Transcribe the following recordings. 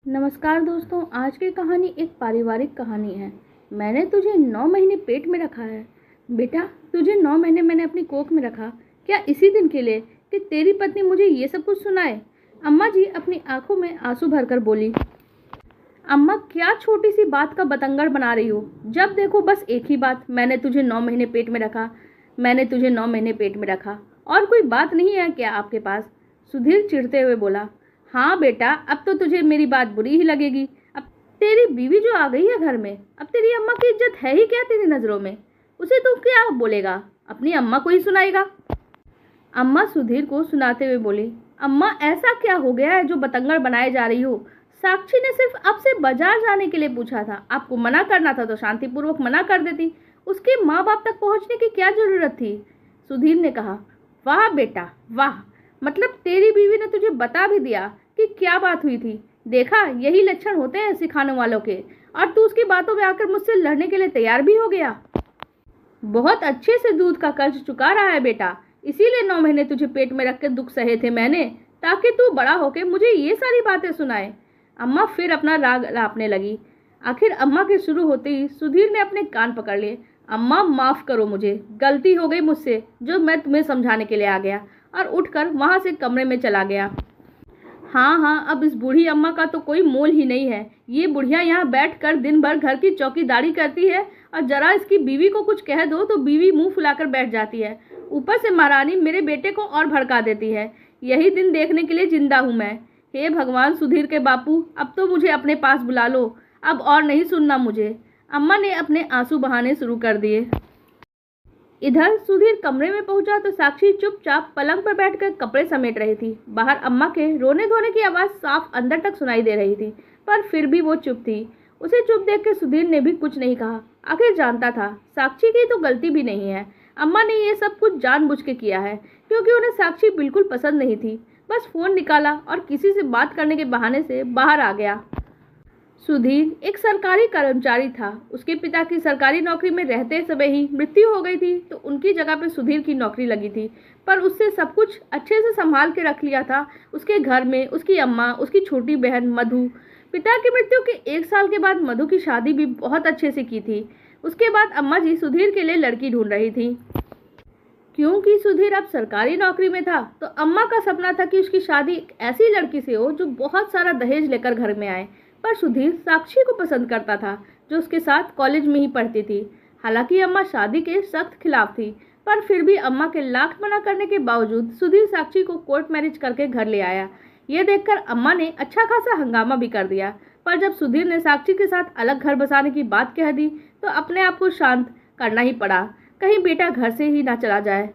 नमस्कार दोस्तों, आज की कहानी एक पारिवारिक कहानी है। मैंने तुझे 9 महीने पेट में रखा है। बेटा, तुझे 9 महीने मैंने अपनी कोख में रखा, क्या इसी दिन के लिए कि तेरी पत्नी मुझे ये सब कुछ सुनाए? अम्मा जी अपनी आंखों में आंसू भरकर बोली। अम्मा, क्या छोटी सी बात का बतंगड़ बना रही हो? जब देखो बस एक ही बात, मैंने तुझे 9 महीने पेट में रखा, मैंने तुझे 9 महीने पेट में रखा। और कोई बात नहीं है क्या आपके पास? सुधीर चिढ़ते हुए बोला। हाँ बेटा, अब तो तुझे मेरी बात बुरी ही लगेगी। अब तेरी बीवी जो आ गई है घर में, अब तेरी अम्मा की इज्जत है ही क्या तेरी नज़रों में? उसे तू क्या बोलेगा? अपनी अम्मा को ही सुनाएगा। अम्मा सुधीर को सुनाते हुए बोली। अम्मा, ऐसा क्या हो गया है जो बतंगड़ बनाए जा रही हो? साक्षी ने सिर्फ आपसे बाजार जाने के लिए पूछा था, आपको मना करना था तो शांतिपूर्वक मना कर देती। उसके माँ बाप तक पहुँचने की क्या जरूरत थी? सुधीर ने कहा। वाह बेटा वाह, मतलब तेरी बीवी ने तुझे बता भी दिया कि क्या बात हुई थी। देखा, यही लक्षण होते हैं सिखाने वालों के, और तू उसकी बातों में आकर मुझसे लड़ने के लिए तैयार भी हो गया। बहुत अच्छे से दूध का कर्ज चुका रहा है बेटा, इसीलिए 9 महीने तुझे पेट में रख के दुख सहे थे मैंने, ताकि तू बड़ा होके मुझे ये सारी बातें सुनाए। अम्मा फिर अपना राग लापने लगी। आखिर अम्मा के शुरू होते ही सुधीर ने अपने कान पकड़ लिए। अम्मा, माफ़ करो, मुझे गलती हो गई मुझसे, जो मैं तुम्हें समझाने के लिए आ गया, और उठकर वहाँ से कमरे में चला गया। हाँ, अब इस बूढ़ी अम्मा का तो कोई मोल ही नहीं है। ये बुढ़िया यहाँ बैठकर दिन भर घर की चौकीदारी करती है, और जरा इसकी बीवी को कुछ कह दो तो बीवी मुंह फुलाकर बैठ जाती है। ऊपर से महारानी मेरे बेटे को और भड़का देती है। यही दिन देखने के लिए जिंदा हूँ मैं। हे भगवान, सुधीर के बापू, अब तो मुझे अपने पास बुला लो, अब और नहीं सुनना मुझे। अम्मा ने अपने आंसू बहाने शुरू कर दिए। इधर सुधीर कमरे में पहुंचा तो साक्षी चुपचाप पलंग पर बैठकर कपड़े समेट रही थी। बाहर अम्मा के रोने धोने की आवाज़ साफ अंदर तक सुनाई दे रही थी, पर फिर भी वो चुप थी। उसे चुप देख के सुधीर ने भी कुछ नहीं कहा। आखिर जानता था साक्षी की तो गलती भी नहीं है। अम्मा ने ये सब कुछ जानबूझ के किया है, क्योंकि उन्हें साक्षी बिल्कुल पसंद नहीं थी। बस फ़ोन निकाला और किसी से बात करने के बहाने से बाहर आ गया। सुधीर एक सरकारी कर्मचारी था। उसके पिता की सरकारी नौकरी में रहते समय ही मृत्यु हो गई थी, तो उनकी जगह पे सुधीर की नौकरी लगी थी। पर उससे सब कुछ अच्छे से संभाल के रख लिया था। उसके घर में उसकी अम्मा, उसकी छोटी बहन मधु। पिता की मृत्यु के 1 साल के बाद मधु की शादी भी बहुत अच्छे से की थी। उसके बाद अम्मा जी सुधीर के लिए लड़की ढूंढ रही थी। क्योंकि सुधीर अब सरकारी नौकरी में था, तो अम्मा का सपना था कि उसकी शादी एक ऐसी लड़की से हो जो बहुत सारा दहेज लेकर घर में आए। पर सुधीर साक्षी को पसंद करता था, जो उसके साथ कॉलेज में ही पढ़ती थी। हालांकि अम्मा शादी के सख्त खिलाफ थी, पर फिर भी अम्मा के लाख मना करने के बावजूद सुधीर साक्षी को कोर्ट मैरिज करके घर ले आया। ये देखकर अम्मा ने अच्छा खासा हंगामा भी कर दिया। पर जब सुधीर ने साक्षी के साथ अलग घर बसाने की बात कह दी, तो अपने आप को शांत करना ही पड़ा, कहीं बेटा घर से ही ना चला जाए।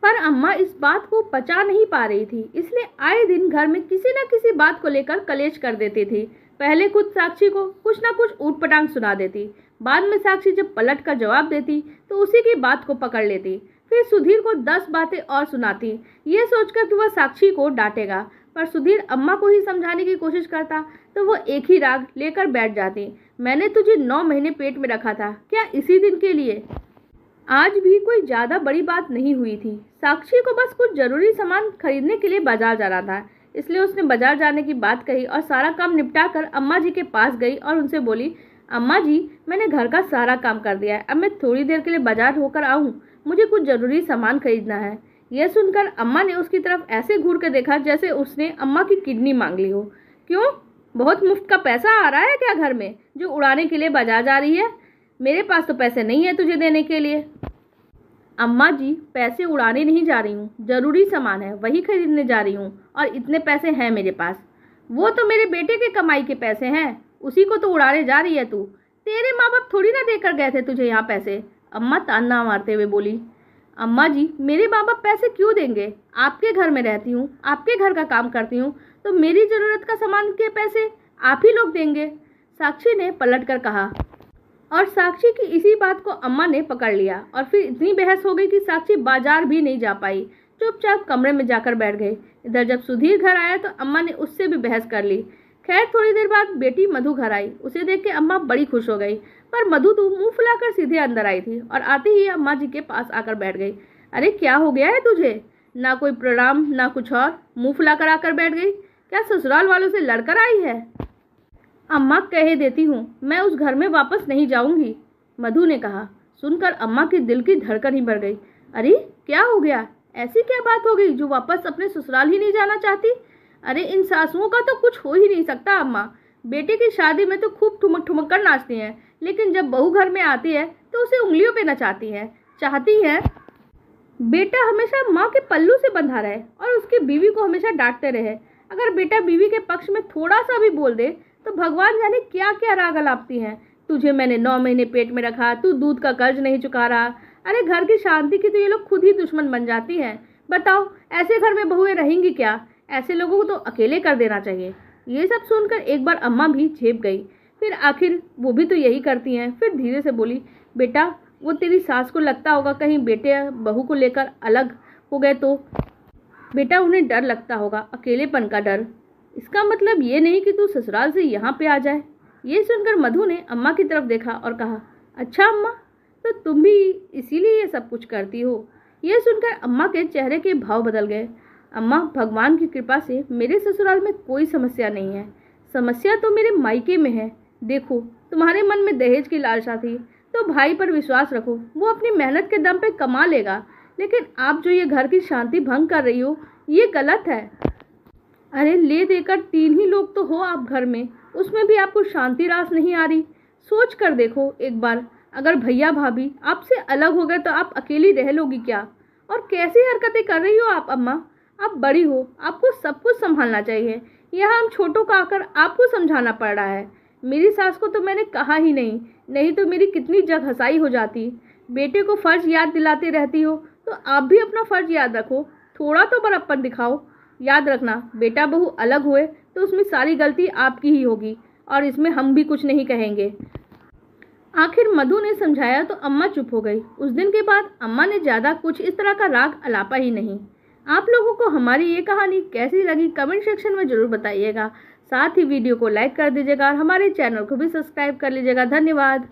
पर अम्मा इस बात को पचा नहीं पा रही थी, इसलिए आए दिन घर में किसी न किसी बात को लेकर कलेश कर देती थी। पहले खुद साक्षी को कुछ ना कुछ ऊटपटांग सुना देती, बाद में साक्षी जब पलट कर जवाब देती तो उसी की बात को पकड़ लेती। फिर सुधीर को 10 बातें और सुनाती, ये सोचकर कि वह साक्षी को डांटेगा। पर सुधीर अम्मा को ही समझाने की कोशिश करता तो वो एक ही राग लेकर बैठ जाती। मैंने तुझे 9 महीने पेट में रखा था, क्या इसी दिन के लिए? आज भी कोई ज़्यादा बड़ी बात नहीं हुई थी। साक्षी को बस कुछ ज़रूरी सामान खरीदने के लिए बाजार जाना था, इसलिए उसने बाजार जाने की बात कही और सारा काम निपटा कर अम्मा जी के पास गई और उनसे बोली, अम्मा जी, मैंने घर का सारा काम कर दिया है, अब मैं थोड़ी देर के लिए बाजार होकर आऊँ, मुझे कुछ ज़रूरी सामान खरीदना है। यह सुनकर अम्मा ने उसकी तरफ ऐसे घूर कर देखा जैसे उसने अम्मा की किडनी मांग ली हो। क्यों, बहुत मुफ्त का पैसा आ रहा है क्या घर में, जो उड़ाने के लिए बाजार जा रही है? मेरे पास तो पैसे नहीं है तुझे देने के लिए। अम्मा जी, पैसे उड़ाने नहीं जा रही हूँ, जरूरी सामान है वही खरीदने जा रही हूँ, और इतने पैसे हैं मेरे पास। वो तो मेरे बेटे के कमाई के पैसे हैं, उसी को तो उड़ाने जा रही है तू। तेरे माँ बाप थोड़ी ना देकर गए थे तुझे यहाँ पैसे, अम्मा ताना मारते हुए बोली। अम्मा जी, मेरे माँ बाप पैसे क्यों देंगे? आपके घर में रहती हूँ, आपके घर का काम करती हूँ, तो मेरी ज़रूरत का सामान के पैसे आप ही लोग देंगे, साक्षी ने पलट कर कहा। और साक्षी की इसी बात को अम्मा ने पकड़ लिया, और फिर इतनी बहस हो गई कि साक्षी बाजार भी नहीं जा पाई, चुपचाप कमरे में जाकर बैठ गई। इधर जब सुधीर घर आया तो अम्मा ने उससे भी बहस कर ली। खैर, थोड़ी देर बाद बेटी मधु घर आई। उसे देख के अम्मा बड़ी खुश हो गई, पर मधु तो मुंह फुलाकर सीधे अंदर आई थी और आते ही अम्मा जी के पास आकर बैठ गई। अरे क्या हो गया है तुझे? ना कोई प्रणाम ना कुछ और, मुंह फुलाकर आकर बैठ गई। क्या ससुराल वालों से लड़कर आई है? अम्मा कह देती हूँ, मैं उस घर में वापस नहीं जाऊंगी, मधु ने कहा। सुनकर अम्मा के दिल की धड़कन ही बढ़ गई। अरे क्या हो गया? ऐसी क्या बात हो गई जो वापस अपने ससुराल ही नहीं जाना चाहती? अरे इन सासुओं का तो कुछ हो ही नहीं सकता अम्मा। बेटे की शादी में तो खूब ठुमक ठुमक कर नाचती हैं, लेकिन जब बहू घर में आती है तो उसे उंगलियों पे नचाती हैं। चाहती हैं बेटा हमेशा माँ के पल्लू से बंधा रहे और उसकी बीवी को हमेशा डांटते रहे। अगर बेटा बीवी के पक्ष में थोड़ा सा भी बोल दे तो भगवान जाने क्या क्या राग अलापती हैं। तुझे मैंने 9 महीने पेट में रखा, तू दूध का कर्ज नहीं चुका रहा। अरे घर की शांति की तो ये लोग खुद ही दुश्मन बन जाती हैं। बताओ ऐसे घर में बहुएं रहेंगी क्या? ऐसे लोगों को तो अकेले कर देना चाहिए। ये सब सुनकर एक बार अम्मा भी झेप गई। फिर आखिर वो भी तो यही करती हैं। फिर धीरे से बोली, बेटा वो तेरी सास को लगता होगा कहीं बेटे बहू को लेकर अलग हो गए तो। बेटा उन्हें डर लगता होगा, अकेलेपन का डर। इसका मतलब ये नहीं कि तू ससुराल से यहाँ पे आ जाए। ये सुनकर मधु ने अम्मा की तरफ देखा और कहा, अच्छा अम्मा, तो तुम भी इसीलिए ये सब कुछ करती हो? ये सुनकर अम्मा के चेहरे के भाव बदल गए। अम्मा भगवान की कृपा से मेरे ससुराल में कोई समस्या नहीं है। समस्या तो मेरे मायके में है। देखो तुम्हारे मन में दहेज की लालसा थी तो भाई पर विश्वास रखो, वो अपनी मेहनत के दम पे कमा लेगा। लेकिन आप जो ये घर की शांति भंग कर रही हो ये गलत है। अरे ले देकर 3 ही लोग तो हो आप घर में, उसमें भी आपको शांति रास नहीं आ रही। सोच कर देखो एक बार, अगर भैया भाभी आपसे अलग हो गए तो आप अकेली रह लोगी क्या? और कैसी हरकतें कर रही हो आप अम्मा? आप बड़ी हो, आपको सब कुछ संभालना चाहिए। यहाँ हम छोटों का आकर आपको समझाना पड़ रहा है। मेरी सास को तो मैंने कहा ही नहीं, नहीं तो मेरी कितनी जग हंसाई हो जाती। बेटे को फर्ज याद दिलाती रहती हो तो आप भी अपना फर्ज याद रखो, थोड़ा तो बड़प्पन दिखाओ। याद रखना बेटा बहू अलग हुए तो उसमें सारी गलती आपकी ही होगी और इसमें हम भी कुछ नहीं कहेंगे। आखिर मधु ने समझाया तो अम्मा चुप हो गई। उस दिन के बाद अम्मा ने ज़्यादा कुछ इस तरह का राग अलापा ही नहीं। आप लोगों को हमारी ये कहानी कैसी लगी कमेंट सेक्शन में ज़रूर बताइएगा। साथ ही वीडियो को लाइक कर दीजिएगा और हमारे चैनल को भी सब्सक्राइब कर लीजिएगा। धन्यवाद।